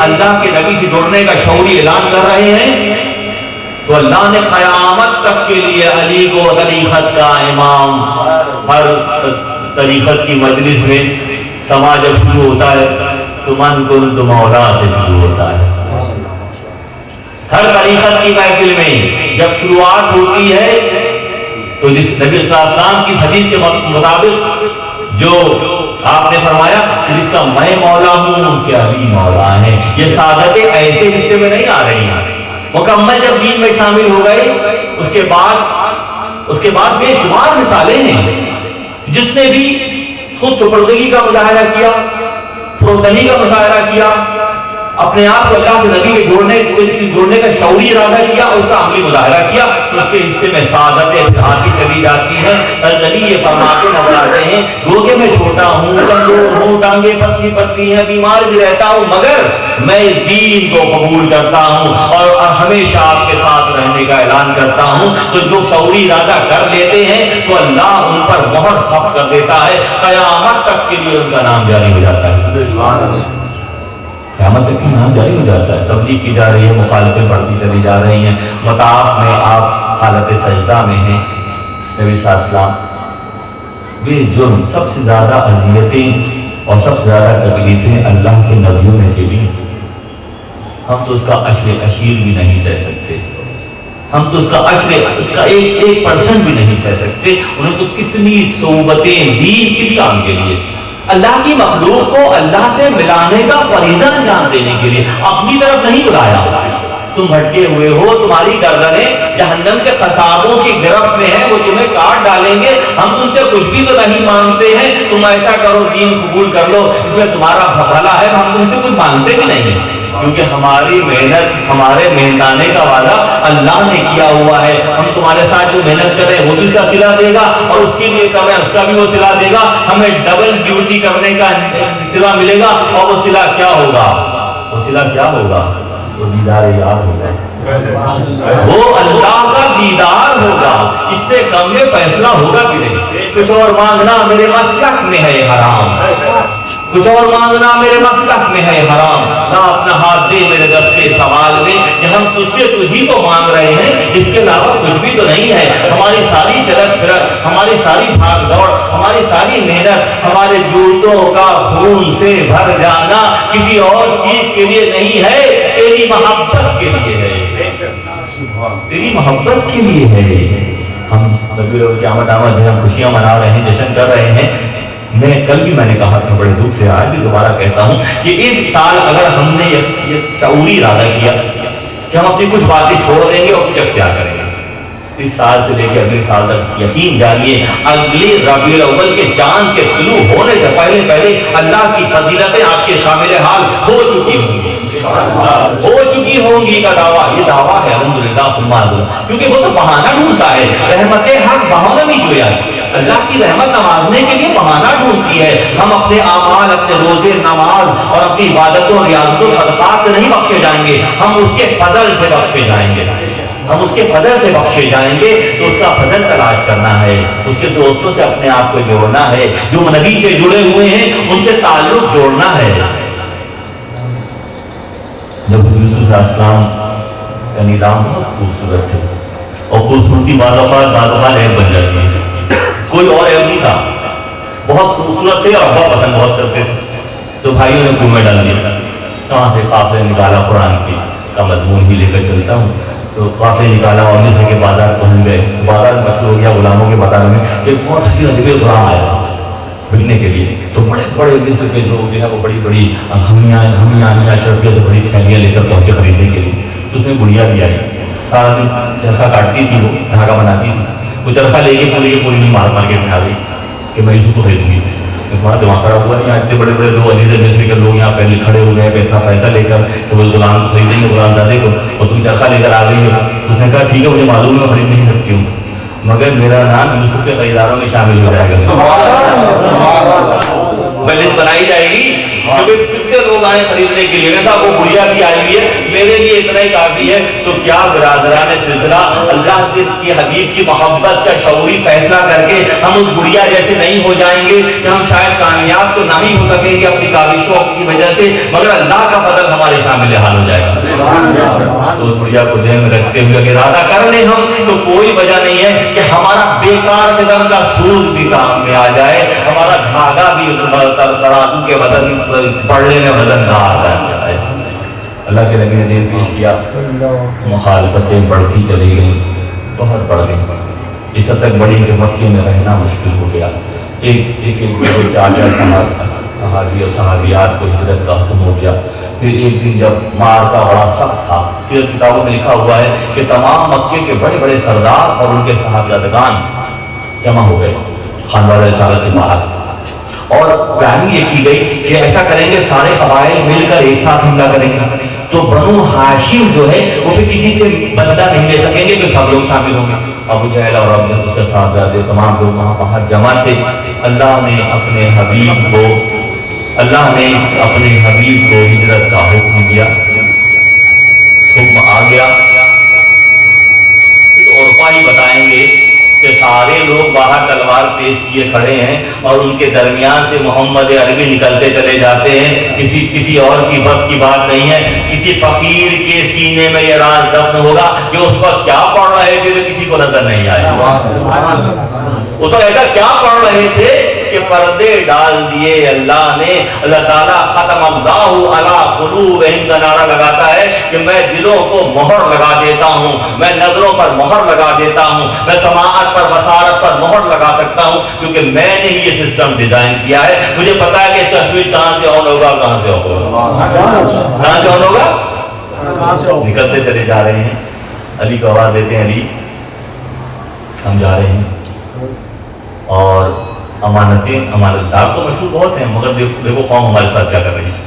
اللہ کے نبی سے جڑنے کا شعوری اعلان کر رہے ہیں، تو اللہ نے قیامت تک کے لیے علی کو طریقت کا امام، ہر طریقت کی مجلس میں سما جب شروع ہوتا ہے تو من کنت مولا سے شروع ہوتا ہے، ہر طریقت کی محفل میں جب شروعات ہوتی ہے تو جس نبی صلی اللہ علیہ وسلم کی حدیث کے مطابق جو آپ نے فرمایا جس کا میں مولا ہوں ان کے علی مولا ہیں، یہ سعادتیں ایسے حصے میں نہیں آ رہی ہیں، مکمل جب دین میں شامل ہو گئے اس کے بعد بے شمار مثالیں ہیں، جس نے بھی خود سپردگی کا مظاہرہ کیا، فروتنی کا مظاہرہ کیا، اپنے آپ کو اللہ کے نبی کے جوڑنے کا شعوری ارادہ کیا اور اس کا عملی مظاہرہ کیا، تو اس کے حصے میں سعادتیں آتی چلی جاتی ہیں۔ الغنی یہ فرماتے نظراتے ہیں گوگے میں چھوٹا ہوں، کمزور ہوں، ٹانگیں پتلی پتلی ہیں، بیمار بھی رہتا ہوں، مگر میں دین کو قبول کرتا ہوں اور ہمیشہ آپ کے ساتھ رہنے کا اعلان کرتا ہوں۔ تو جو شعوری ارادہ کر لیتے ہیں تو اللہ ان پر مہر ثبت کر دیتا ہے، قیامت تک کے لیے ان کا نام جاری ہو جاتا ہے، قیامت تک کی نام جاری ہو جاتا ہے۔ تبلیغ کی جا رہی ہے، مخالفیں بڑھتی چلی جا رہی ہیں، مطاف میں آپ حالت سجدہ میں ہیں، نبی صلی اللہ علیہ وسلم بے جرم سب سے زیادہ اذیتیں اور سب سے زیادہ تکلیفیں اللہ کے نبیوں نے جھیلی، ہم تو اس کا عشر عشیر بھی نہیں سہ سکتے، ہم تو اس کا 1% بھی نہیں سہ سکتے۔ انہیں تو کتنی صحبتیں دی کس کام کے لیے؟ اللہ کی مخلوق کو اللہ سے ملانے کا فریضہ انجام دینے کے لیے، اپنی طرف نہیں بلایا۔ تم بھٹکے ہوئے ہو، تمہاری گردنیں جہنم کے خسابوں کی گرفت میں ہیں، وہ تمہیں کاٹ ڈالیں گے، ہم تم سے کچھ بھی تو نہیں مانگتے ہیں، تم ایسا کرو دین قبول کر لو، اس میں تمہارا بھلا ہے، ہم تم سے کچھ مانگتے بھی نہیں ہیں، کیونکہ ہماری محنت، ہمارے محنتانے کا وعدہ اللہ نے کیا ہوا ہے، ہم تمہارے ساتھ جو محنت کریں وہ بھی اس کا صلہ دے گا، اور اس کے لیے کریں اس کا بھی وہ صلہ دے گا، ہمیں ڈبل ڈیوٹی کرنے کا صلہ ملے گا، اور وہ صلہ کیا ہوگا؟ وہ صلہ کیا ہوگا؟ وہ دیدار یار ہوگا، وہ اللہ کا دیدار ہوگا، اس سے کم میں فیصلہ ہوگا بھی نہیں۔ کچھ اور مانگنا میرے مسلک میں ہے حرام، کچھ اور مانگنا میرے مسلک میں ہے حرام، نہ اپنا ہاتھ دے میرے دستے سوال میں کہ ہم تجھ سے تجھی کو مانگ رہے ہیں، اس کے علاوہ کچھ بھی تو نہیں ہے۔ ہماری ساری چلت پھرت، ہماری ساری بھاگ دوڑ، ہماری ساری محنت، ہمارے جوتوں کا خون سے بھر جانا کسی اور چیز کے لیے نہیں ہے، تیری محبت کے لیے ہے، تیری محبت کے لیے ہے۔ ہم نبی قیامت آمد ہے، ہم خوشیاں منا رہے ہیں، جشن کر رہے ہیں۔ کل بھی میں نے کہا تھا بڑے دکھ سے، آج بھی دوبارہ کہتا ہوں کہ اس سال اگر ہم نے یہ شعوری ارادہ کیا کہ ہم اپنی کچھ باتیں چھوڑ دیں گے اور کچھ اختیار کریں گے، اس سال سے لے کے اگلے سال تک یقین جانیے اگلے ربیع الاول کے چاند کے طلوع ہونے سے پہلے اللہ کی فضیلتیں آپ کے شامل حال ہو چکی ہوں گی، ہو چکی ہوں گی کا دعویٰ، یہ دعویٰ ہے الحمدللہ، کیونکہ وہ تو بہانہ ڈھونڈتا ہے، رحمت حق بہانہ نہیں جویا، اللہ کی رحمت نوازنے کے لیے بہانہ ڈھونڈتی ہے۔ ہم اپنے اعمال، اپنے روزے، نماز اور اپنی عبادتوں، ریاضتوں، صدقات سے نہیں بخشے جائیں گے، ہم اس کے فضل سے بخشے جائیں گے، ہم اس کے فضل سے بخشے جائیں گے۔ تو اس کا فضل تلاش کرنا ہے، اس کے دوستوں سے اپنے آپ کو جوڑنا ہے، جو نبی سے جڑے ہوئے ہیں ان سے تعلق جوڑنا ہے۔ جب یوسف علیہ السلام کا نظام بہت خوبصورت ہے، اور خوبصورتی بعض اوقات عیب بن جاتی ہے، کوئی اور عیب نہیں تھا، بہت خوبصورت تھے اور ابا پسند بہت کرتے تھے، تو بھائیوں نے کنویں ڈال دیا، کہاں سے قافلے نکالا، قرآن کا مضمون بھی لے کر چلتا ہوں، تو قافلے نکالا اور مصر کے بازار پہنچ گئے، بازار مشہور ہو گیا غلاموں کے بازار میں، ایک بہت حسین عجیب غلام آیا بکنے کے لیے، تو بڑے بڑے مصر کے لوگ جو ہے وہ بڑی بڑی ہمیاں اشرفیت بڑی تھیلیاں لے کر پہنچے خریدنے کے لیے، تو اس میں گڑیا بھی آئی، سارا دن چرخہ کاٹتی تھی، وہ دھاگا بناتی تھی، وہ چرخہ لے کے پوری نہیں مارکیٹ میں آ گئی کہ میں یوسف کو خریدوں گی، تمہارا دماغ خراب ہوا نہیں، اتنے بڑے بڑے لوگ عزیز مصر کے لوگ یہاں پہلے کھڑے ہو گئے اتنا پیسہ لے کر کہ وہ غلام خریدیں گے غلام دادے کو، اور تم چرخہ لے کر آ گئی ہو۔ اس نے کہا ٹھیک ہے مجھے معلوم ہے میں خرید نہیں سکتی ہوں، مگر میرا نام یوسف کے خریداروں میں شامل ہو جائے گا. لسٹ بنائی جائے گی کیونکہ کتنے لوگ آئے خریدنے کے لیے. صاحب وہ گڑیا بھی آئی ہوئی ہے, میرے لیے اتنا ہی کافی ہے. تو کیا برادران سلسلہ, اللہ کے حبیب کی محبت کا شعوری فیصلہ کر کے ہم اس گڑیا جیسے نہیں ہو جائیں گے کہ ہم شاید کامیاب تو نہ ہی ہو سکیں گے اپنی کاوشوں کی وجہ سے, مگر اللہ کا فضل ہمارے شامل حال ہو جائے گا. تو اس گڑیا کو ذہن میں رکھتے ہوئے اگر ارادہ کر لیں ہم تو کوئی وجہ نہیں ہے کہ ہمارا بیکار قدم کا سوز بھی کام میں آ جائے, ہمارا دھاگا بھی ترازو کے وزن پڑھنے میں وزن دار بن جائے. اللہ کے نبی نے ذہن پیش کیا, مخالفتیں بڑھتی چلی گئیں, بہت بڑھ گئی, اس حد تک بڑی کہ مکے میں رہنا مشکل ہو گیا. ایک دو چار صحابی اور صحابیات کو ہجرت کا حکم ہو گیا. پھر ایک دن جب مارکا بڑا سخت تھا, سیرت کتابوں میں لکھا ہوا ہے کہ تمام مکے کے بڑے بڑے سردار اور ان کے صحابیان جمع ہو گئے خانوار رسالت کے باہر, اور پلاننگ یہ کی گئی کہ ایسا کریں گے سارے قبائل مل کر ایک ساتھ حملہ کریں گے. تو بنو ہاشم جو ہے وہ بھی کسی سے بدلہ نہیں لے سکیں گے کہ سب لوگ شامل ہوں گے. ابو جہل اور اس کے صاحبزادے تمام لوگ وہاں باہر جمع تھے. اللہ نے اپنے حبیب کو ہجرت کا حکم دیا, حکم آ گیا. عرفا ہی بتائیں گے کہ سارے لوگ باہر تلوار تیز کیے کھڑے ہیں اور ان کے درمیان سے محمد عربی نکلتے چلے جاتے ہیں. کسی اور کی بس کی بات نہیں ہے. کسی فقیر کے سینے میں یہ راز دفن ہوگا کہ اس وقت کیا پڑھ رہے تھے تو کسی کو نظر نہیں آئے. اس وقت ایسا کیا پڑھ رہے تھے کہ پردے ڈال دیے اللہ نے. اللہ تعالیٰ ختم اللہ علی قلوبہم کا نعرہ لگاتا ہے کہ میں دلوں کو مہر لگا دیتا ہوں, میں نظروں پر مہر لگا دیتا ہوں, میں سماعت پر بصارت پر مہر لگا سکتا ہوں, کیونکہ میں نے ہی یہ سسٹم ڈیزائن کیا ہے. مجھے پتا ہے کہ اس کا سوئچ کہاں سے آن ہوگا, کہاں سے آف ہوگا, کہاں سے آن ہوگا. نکلتے چلے جا رہے ہیں, علی کو آواز دیتے ہیں, علی ہم جا رہے ہیں. اور امانت دار تو مشہور بہت ہیں, مگر دیکھو قوم ہمارے ساتھ کیا کر رہی ہے.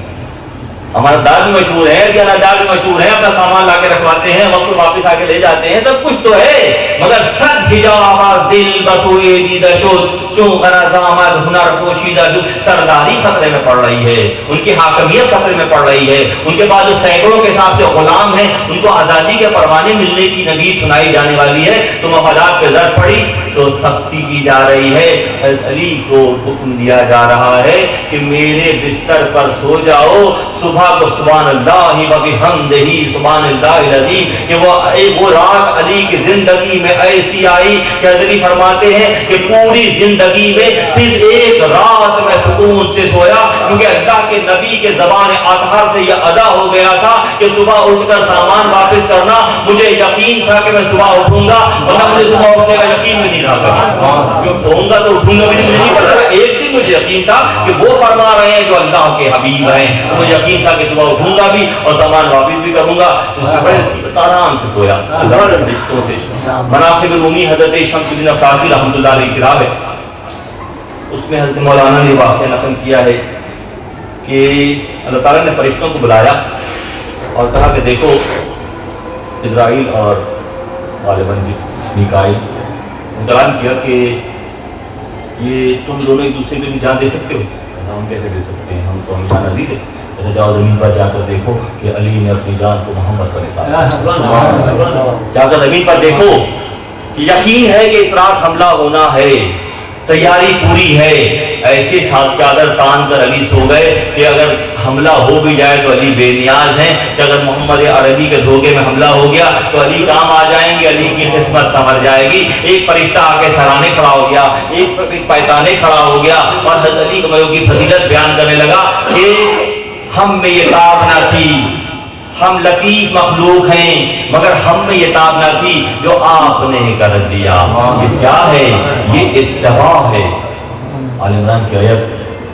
امانت دار بھی مشہور ہے, دیانتدار بھی مشہور ہے, اپنا سامان لا کے رکھواتے ہیں, وقت واپس آ کے لے جاتے ہیں, سب کچھ تو ہے, مگر صد حجاب دل بسوئے دیدہ شد چون غرض آمد ہنر پوشیدہ شد. سرداری خطرے میں پڑ رہی ہے, ان کی حاکمیت خطرے میں پڑ رہی ہے. ان کے بعد جو سینکڑوں کے حساب سے غلام ہیں ان کو آزادی کے پروانے ملنے کی نوید سنائی جانے والی ہے. تو مفادات پہ زر پڑی تو سختی کی جا رہی ہے. علی کو حکم دیا جا رہا ہے کہ میرے بستر پر سو جاؤ, صبح کو سبحان اللہ و بحمدہ سبحان اللہ العظیم. کہ وہ رات علی کی زندگی میں ایسی آئی کہ حضرت فرماتے ہیں کہ پوری زندگی میں صرف ایک رات میں سکون سے سویا, کیونکہ اللہ کے نبی کے زبان اطہر سے یہ ادا ہو گیا تھا کہ صبح اٹھ کر سامان واپس کرنا. مجھے یقین تھا کہ میں صبح اٹھوں گا, ورنہ مجھے صبح اٹھنے کا یقین بھی نہیں تھا جو اٹھوں گا تو اٹھوں گا بھی نہیں پتا. ایک دن مجھے یقین تھا کہ وہ فرما رہے ہیں جو اللہ کے حبیب ہیں, مجھے یقین تھا کہ صبح اٹھوں گا بھی اور سامان واپس بھی کروں گا. بڑے آرام سے سویا. رشتوں سے مناقب العمومی حضرت شمس الدین افاقی رحمۃ اللہ علیہ کی کتاب ہے, اس میں حضرت مولانا نے واقعہ نقل کیا ہے کہ اللہ تعالیٰ نے فرشتوں کو بلایا اور کہا کہ دیکھو اسرائیل اور غالباً میکائیل, اعلان کیا کہ یہ تم دونوں ایک دوسرے پہ بھی جان دے سکتے ہو. ہم کیسے دے سکتے ہیں, ہم تو ہم جان عزیز ہیں. جاؤ زمین پر جا کر دیکھو کہ علی نے اپنی جان کو محمد پر نثارا. جا کر زمین پر دیکھو کہ یقین ہے کہ اس رات حملہ ہونا ہے, تیاری پوری ہے. ایسے چادر تان کر علی سو گئے کہ اگر حملہ ہو بھی جائے تو علی بے نیاز ہیں, کہ اگر محمد عربی کے دھوکے میں حملہ ہو گیا تو علی کام آ جائیں گے, علی کی قسمت سنور جائے گی. ایک فرشتہ آ کے سرانے کھڑا ہو گیا, ایک پیتانے کھڑا ہو گیا اور حضرت علی کی فضیلت بیان کرنے لگا کہ ہم میں یہ تاب نہ تھی, ہم لطیف مخلوق ہیں, مگر ہم میں یہ تاب نہ تھی جو آپ نے کر دیا. یہ کیا ہے, یہ اتباع ہے. آل عمران کی آیت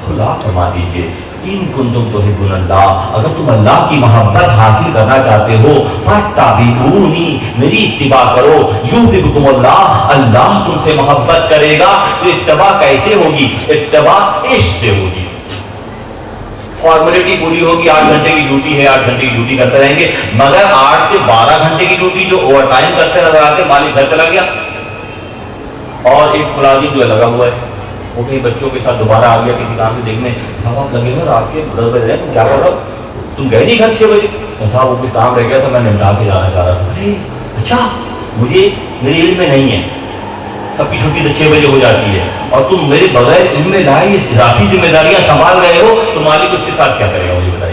کھلا فرما دیجیے, ان کنتم تحبون اللہ, اگر تم اللہ کی محبت حاصل کرنا چاہتے ہو فاتبعونی, میری اتباع کرو. یحببکم اللہ, اللہ تم سے محبت کرے گا. تو اتباع کیسے ہوگی, اتباع عشق سے ہوگی. فارمیلٹی پوری ہوگی, 8 گھنٹے کی ڈیوٹی ہے, 8 گھنٹے کی ڈیوٹی کرتے رہیں گے, مگر 8 سے 12 گھنٹے کی ڈیوٹی جو اوور ٹائم کرتے نظر آتے, مالک گھر چلا گیا, اور ایک ملازم جو ہے لگا ہوا ہے، وہ کہیں بچوں کے ساتھ دوبارہ آ گیا کسی کام سے دیکھنے، صاحب آپ لگے ہوئے رات کے 10 بج رہے ہیں، تم کیا کر رہے ہو؟ تم گئے نہیں گھر 6 بجے؟ صاحب وہ کوئی کام رہ گیا تھا، میں نمٹا کے جانا چاہ رہا تھا۔ ارے اچھا، مجھے میرے علم میں نہیں ہے، سب کی چھٹی تو 6 بجے ہو جاتی ہے، اور تم میرے بغیر علم میں لائے اضافی ذمہ داریاں سنبھال رہے ہو، تو مالک اس کے ساتھ کیا کرے گا مجھے بتائیے۔